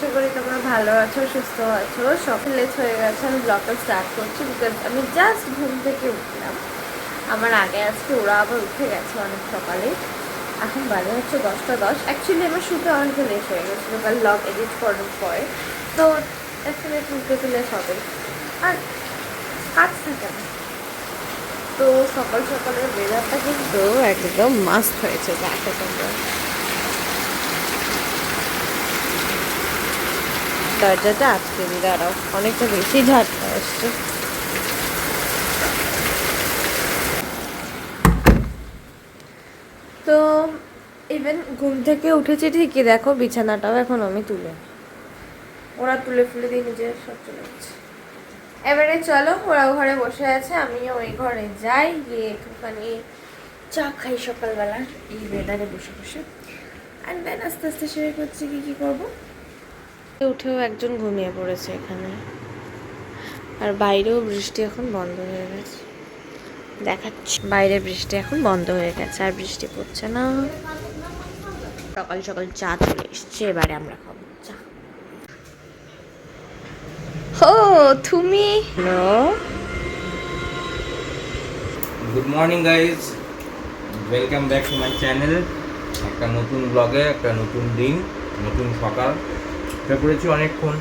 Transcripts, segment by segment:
আশা করি তোমরা ভালো আছো, সুস্থ আছো। সকাল লেট হয়ে গেছে, আমি ব্লগটা স্টার্ট করছি বিকজ আমি জাস্ট ঘুম থেকে উঠলাম। আমার আগে আজকে ওরা আবার উঠে গেছে অনেক সকালে। এখন বাজে হচ্ছে 10টা 10। অ্যাকচুয়ালি আমার শুতে অনেকটা লেট হয়ে গেছিলো বা ব্লগ এডিট করার পরে, তো ডেফিনেটলি উঠতে লেট হবে আর কাজ থাকে না। তো সকাল সকালের ওয়েদারটা কিন্তু একদম মাস্ট হয়েছে, দেখো তোমরা। দরজাটা আটকে দিই, দাঁড়াও, অনেকটা বেশি ঝাড়টা আসছে। তো ইভেন ঘুম থেকে উঠেছি ঠিকই, দেখো বিছানাটাও এখন আমি ওরা তুলে ফুলে দিয়ে নিজের সব চলে গেছে। এবারে চলো, ওরা ঘরে বসে আছে, আমিও ওই ঘরে যাই, গিয়ে একটুখানি চা খাই সকালবেলা এই ওয়েদারে বসে বসে। অ্যান্ড দেন আস্তে আস্তে শেয়ার করছি কি করবো। উঠেও একজন ঘুমিয়ে পড়েছে এখানে, আর বাইরেও বৃষ্টি এখন বন্ধ হয়ে গেছে। দেখাচ্ছি, বাইরে বৃষ্টি এখন বন্ধ হয়ে গেছে, আর বৃষ্টি পড়ছে না। সকাল সকাল চা চলে এসছে, এবারে আমরা খাবো চা। ও তুমি good morning guys, welcome back to my channel. একটা নতুন ব্লগে, একটা নতুন দিন, নতুন সকাল। উঠে পড়েছি অনেকক্ষণ,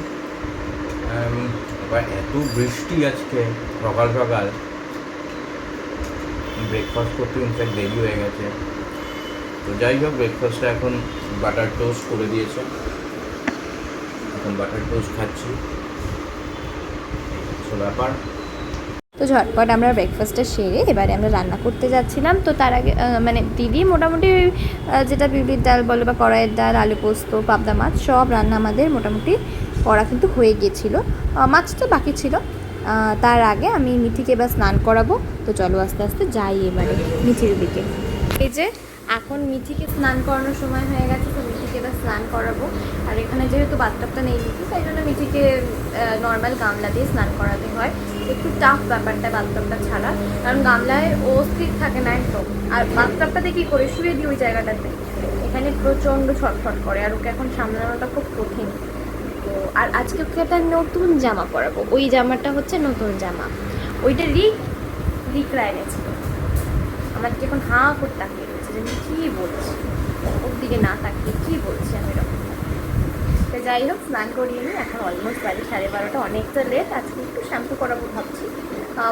এবার এত বৃষ্টি আজকে সকাল সকাল, ব্রেকফাস্ট করতে ইনফ্যাক্ট দেরি হয়ে গেছে। তো যাই হোক, ব্রেকফাস্টটা এখন বাটার টোস্ট করে দিয়েছে, এখন বাটার টোস্ট খাচ্ছি, ব্যাপার। তো ঝটপট আমরা ব্রেকফাস্টটা সেরে এবারে আমরা রান্না করতে যাচ্ছিলাম। তো তার আগে মানে দিদি মোটামুটি যেটা বিউলির ডাল বলো বা কড়াইয়ের ডাল, আলু পোস্ত, পাবদা মাছ সব রান্না আমাদের মোটামুটি করা কিন্তু হয়ে গিয়েছিল। মাছটা বাকি ছিল। তার আগে আমি মিঠিকে এবার স্নান করাবো। তো চলো আস্তে আস্তে যাই এবারে মিঠির দিকে। এই যে এখন মিঠিকে স্নান করানোর সময় হয়ে গেছে, তো মিঠিকে এবার স্নান করাবো। আর এখানে যেহেতু বাথটাবটা নেই মিঠি, তাই জন্য মিঠিকে নর্মাল গামলা দিয়ে স্নান করাতে হয়। একটু টাফ ব্যাপারটা বাথটাবটা ছাড়া, কারণ গামলায় ও স্থির থাকে না একদম। আর বাথটাবটাতে কী করে শুয়ে দিই ওই জায়গাটাতে, এখানে প্রচণ্ড ছটফট করে, আর ওকে এখন সামলানোটা খুব কঠিন। তো আর আজকে ওকে একটা নতুন জামা পরাবো, ওই জামাটা হচ্ছে নতুন জামা। ওইটা রিকরা এনেছিল। আমার দিকে এখন হাঁ করে তাকিয়ে রয়েছে যে আমি কী বলছি, ওর দিকে না তাকিয়ে কী বলছি আমি এরকম। তো যাই হোক, স্নান করিয়ে নিই, এখন অলমোস্ট বাজে 12:30, অনেকটা লেট। আজকে একটু শ্যাম্পু করাবো ভাবছি,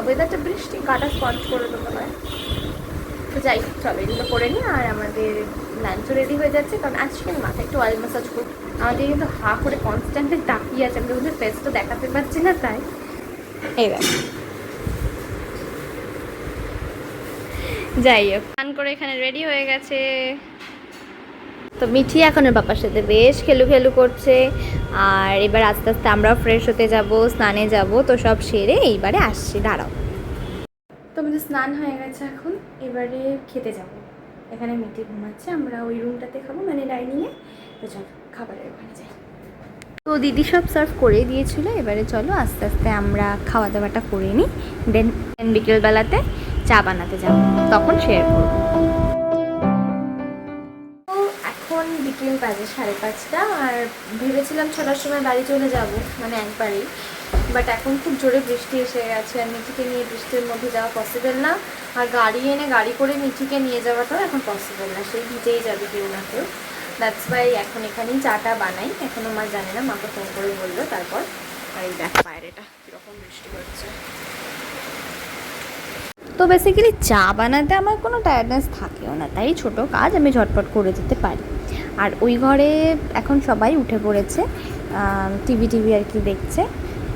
ওয়েদারটা বৃষ্টি, কাটা স্পঞ্জ করে দেবো হয়। তো যাই হোক, চলো এগুলো করে নিই। আর আমাদের লাঞ্চও রেডি হয়ে যাচ্ছে, কারণ আজকে মাথায় একটু অয়েল ম্যাসাজ করবো। আমাদের কিন্তু হা করে কনস্ট্যান্টলি তাকিয়ে আছে, আমি ওদের ফেস তো দেখাতে পারছি না, তাই এই ব্যাপার। যাই হোক, স্নান করে এখানে রেডি হয়ে গেছে। তো মিঠি এখন ওর বাবার সাথে বেশ খেলু করছে। আর এবার আস্তে আস্তে আমরাও ফ্রেশ হতে যাব, স্নানে যাব। তো সব সেরে এইবারে আসছি, দাঁড়াও। তো আমাদের স্নান হয়ে গেছে, এখন এবারে খেতে যাব। এখানে মিঠি ঘুমাচ্ছে, আমরা ওই রুমটাতে খাবো, মানে ডাইনিংয়ে। তো চলো খাবারের ওখানে যাই। তো দিদি সব সার্ভ করে দিয়েছিল, এবারে চলো আস্তে আস্তে আমরা খাওয়া দাওয়াটা করে নিই। দেন বিকেলবেলাতে চা বানাতে যাবো, তখন শেয়ার করবো। এখন বিকেল বাজে 5:30, আর ভেবেছিলাম 6টার সময় বাড়ি চলে যাব, মানে একবারেই। বাট এখন খুব জোরে বৃষ্টি এসে গেছে, আর মিঠিকে নিয়ে বৃষ্টির মধ্যে যাওয়া পসিবল না। আর গাড়ি করে মিঠিকে নিয়ে যাওয়াটাও এখন পসিবল না, সেই ভিজেই যাবে কেউ না কেউ। দ্যাটস ওয়াই এখন এখানেই চাটা বানাই। এখনও মা জানে না, মাকে ফোন করে বললো তারপর। আর এই দেখ বাইরেটা কীরকম বৃষ্টি হচ্ছে। তো বেসিক্যালি চা বানাতে আমার কোনো টায়ার্ডনেস থাকেও না, তাই ছোটো কাজ আমি ঝটপট করে দিতে পারি। আর ওই ঘরে এখন সবাই উঠে পড়েছে, টিভি আর কি দেখছে।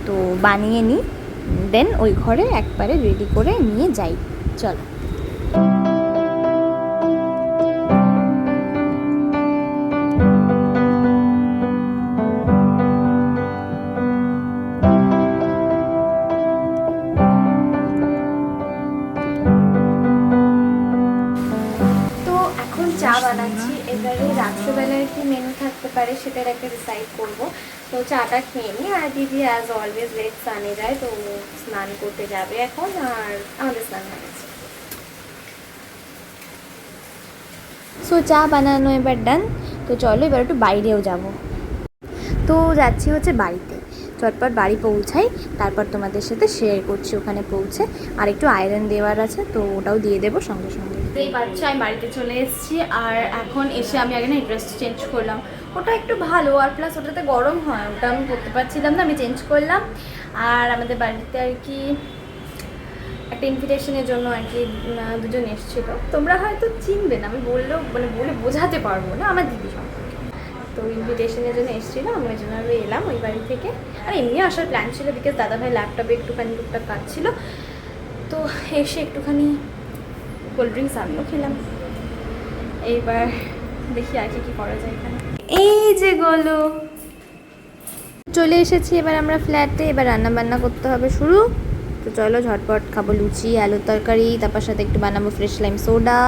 তো বানিয়ে নিই, দেন ওই ঘরে একবারে রেডি করে নিয়ে যাই। চলো। চা বানাচ্ছি, এবারে রাত্রেবেলায় কি মেনু থাকতে পারে সেটার একটা ডিসাইড করবো। তো চাটা খেয়ে নিই। আর দিদি অ্যাজ অলওয়েজ লেট স্নানে যায়, তো স্নান করতে যাবে এখন, আর আমাদের স্নান হয়ে গেছে। সো চা বানানো এবার ডান। তো চলো এবার একটু বাইরেও যাব। তো যাচ্ছি হচ্ছে বাড়িতে, চটপট বাড়ি পৌঁছাই, তারপর তোমাদের সাথে শেয়ার করছি ওখানে পৌঁছে। আর একটু আয়রন দেওয়ার আছে, তো ওটাও দিয়ে দেবো সঙ্গে সঙ্গে। এই বাচ্চা আমি বাড়িতে চলে এসেছি, আর এখন এসে আমি আগে না ড্রেসটা চেঞ্জ করলাম। ওটা একটু ভালো, আর প্লাস ওটাতে গরম হয়, ওটা আমি করতে পারছিলাম না, আমি চেঞ্জ করলাম। আর আমাদের বাড়িতে আর কি একটা ইনভিটেশনের জন্য আর কি দুজন এসেছিল, তোমরা হয়তো চিনবে না, আমি বললেও মানে বলে বোঝাতে পারবো না, আমার দিদি সম্পর্কে। তো ইনভিটেশনের জন্য এসেছিলো, আমি ওই জন্য এলাম ওই বাড়ি থেকে। আর এমনি আসার প্ল্যান ছিল, বিকজ দাদাভাই ল্যাপটপে একটুখানি টুকটাক কাজ ছিল। তো এসে একটুখানি কোল্ড ড্রিঙ্কস আমিও খেলাম। এইবার দেখি আর কি করা যায় এখানে। এই যে গলো চলে এসেছি এবার আমরা ফ্ল্যাটে, এবার রান্না বান্না করতে হবে শুরু। তো চলো ঝটপট খাবো লুচি, আলুর তরকারি, তারপর সাথে একটু বানাবো ফ্রেশ লাইম সোডা।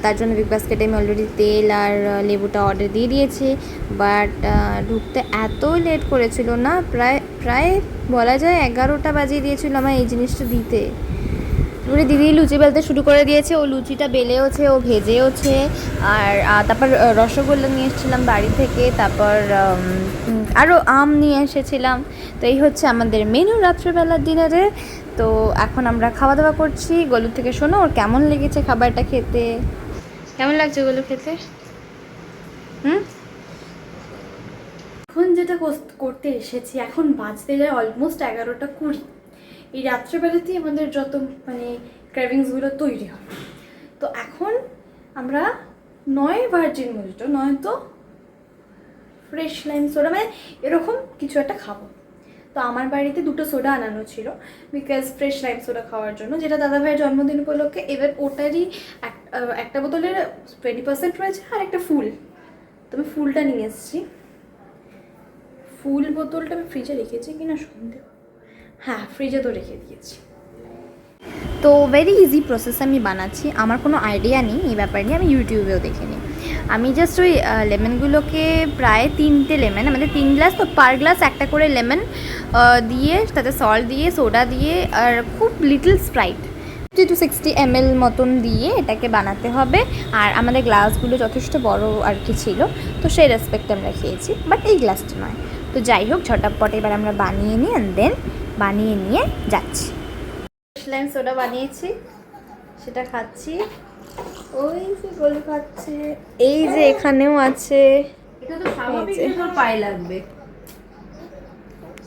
তার জন্য বিগ বাস্কেটে আমি অলরেডি তেল আর লেবুটা অর্ডার দিয়ে দিয়েছি। বাট ঢুকতে এত লেট করেছিল না, প্রায় বলা যায় 11টা বাজিয়ে দিয়েছিল আমার এই জিনিসটা দিতে। তারপরে দিদি লুচি বেলতে শুরু করে দিয়েছে, ও লুচিটা বেলেওছে, ও ভেজেওছে। আর তারপর রসগোল্লা নিয়ে এসেছিলাম বাড়ি থেকে, তারপর আরও আম নিয়ে এসেছিলাম। তো এই হচ্ছে আমাদের মেনু রাত্রেবেলার ডিনারে। তো এখন আমরা খাওয়া দাওয়া করছি। গলু থেকে শোনো ওর কেমন লেগেছে খাবারটা খেতে, কেমন লাগছে গলু খেতে? এখন যেটা করতে এসেছি, এখন বাজতে যায় অলমোস্ট 11টা 20। এই রাত্রেবেলাতেই আমাদের যত মানে ক্রেভিংসগুলো তৈরি হয়। তো এখন আমরা নয় ভার্জিন মজিটো, নয়তো ফ্রেশ লাইম সোডা, মানে এরকম কিছু একটা খাবো। তো আমার বাড়িতে 2টো সোডা আনানো ছিল, বিকজ ফ্রেশ লাইম সোডা খাওয়ার জন্য, যেটা দাদাভাইয়ের জন্মদিন উপলক্ষে। এবার ওটারই একটা বোতলের 20% রয়েছে, আর একটা ফুল। তো আমি ফুলটা নিয়ে এসেছি। ফুল বোতলটা আমি ফ্রিজে রেখেছি কিনা সন্দেহ, হ্যাঁ ফ্রিজে তো রেখে দিয়েছি। তো ভেরি ইজি প্রসেস আমি বানাচ্ছি, আমার কোনো আইডিয়া নেই এই ব্যাপার নিয়ে, আমি ইউটিউবেও দেখিনি। আমি জাস্ট ওই লেমনগুলোকে প্রায় 3টে লেমন, আমাদের 3 গ্লাস, তো পার গ্লাস একটা করে লেমন দিয়ে, তাতে সল্ট দিয়ে, সোডা দিয়ে, আর খুব লিটল স্প্রাইট 50 to 60 ml মতন দিয়ে এটাকে বানাতে হবে। আর আমাদের গ্লাসগুলো যথেষ্ট বড় আর কি ছিল, তো সেই রেসপেক্ট আমরা খেয়েছি, বাট এই গ্লাসটা নয়। তো যাই হোক, ঝটাপট এবার আমরা বানিয়ে নিই, অ্যান্ড দেন বানিয়ে নিয়ে যাচ্ছি। লাইম সোডা বানিয়েছি, সেটা খাচ্ছি। ওই যে গোলু খাচ্ছে, এই যে এখানেও আছে। এটা তো স্বাভাবিক যে তোর পায়ে লাগবে।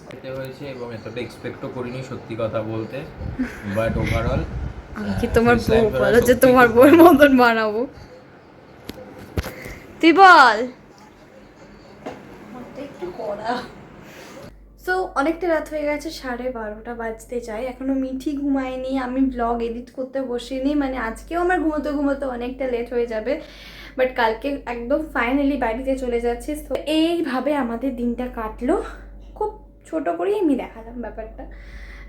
খেতে হয়েছে এবং এতটা এক্সপেক্টও করিনি সত্যি কথা বলতে, বাট ওভারঅল আমি কি তোমার বউ বলো যে তোমার বউয়ের মতন বানাবো? তুই বল। সো অনেকটা রাত হয়ে গেছে, 12:30 বাজতে যায়, এখনও মিঠি ঘুমায়নি, আমি ব্লগ এডিট করতে বসিনি, মানে আজকেও আমার ঘুমোতে অনেকটা লেট হয়ে যাবে। বাট কালকে একদম ফাইনালি বাড়িতে চলে যাচ্ছি। তো এইভাবে আমাদের দিনটা কাটলো, খুব ছোট করেই আমি দেখালাম ব্যাপারটা।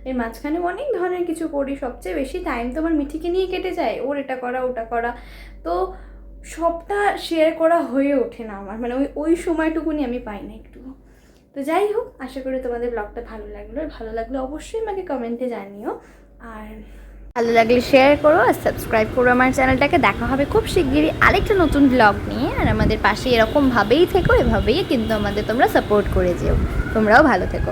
এর মাঝখানে অনেক ধরনের কিছু করি, সবচেয়ে বেশি টাইম তো আমার মিঠিকে নিয়ে কেটে যায়, ওর এটা করা ওটা করা, তো সবটা শেয়ার করা হয়ে ওঠে না আমার, মানে ওই সময়টুকুনি আমি পাই না একটু। তো যাই হোক, আশা করি তোমাদের ব্লগটা ভালো লাগলো অবশ্যই আমাকে কমেন্টে জানিও, আর ভালো লাগলে শেয়ার করো আর সাবস্ক্রাইব করো আমার চ্যানেলটাকে। দেখা হবে খুব শিগগিরই আরেকটা নতুন ব্লগ নিয়ে, আর আমাদের পাশে এরকমভাবেই থেকো, এভাবেই কিন্তু আমাদের তোমরা সাপোর্ট করে যেও। তোমরাও ভালো থেকো।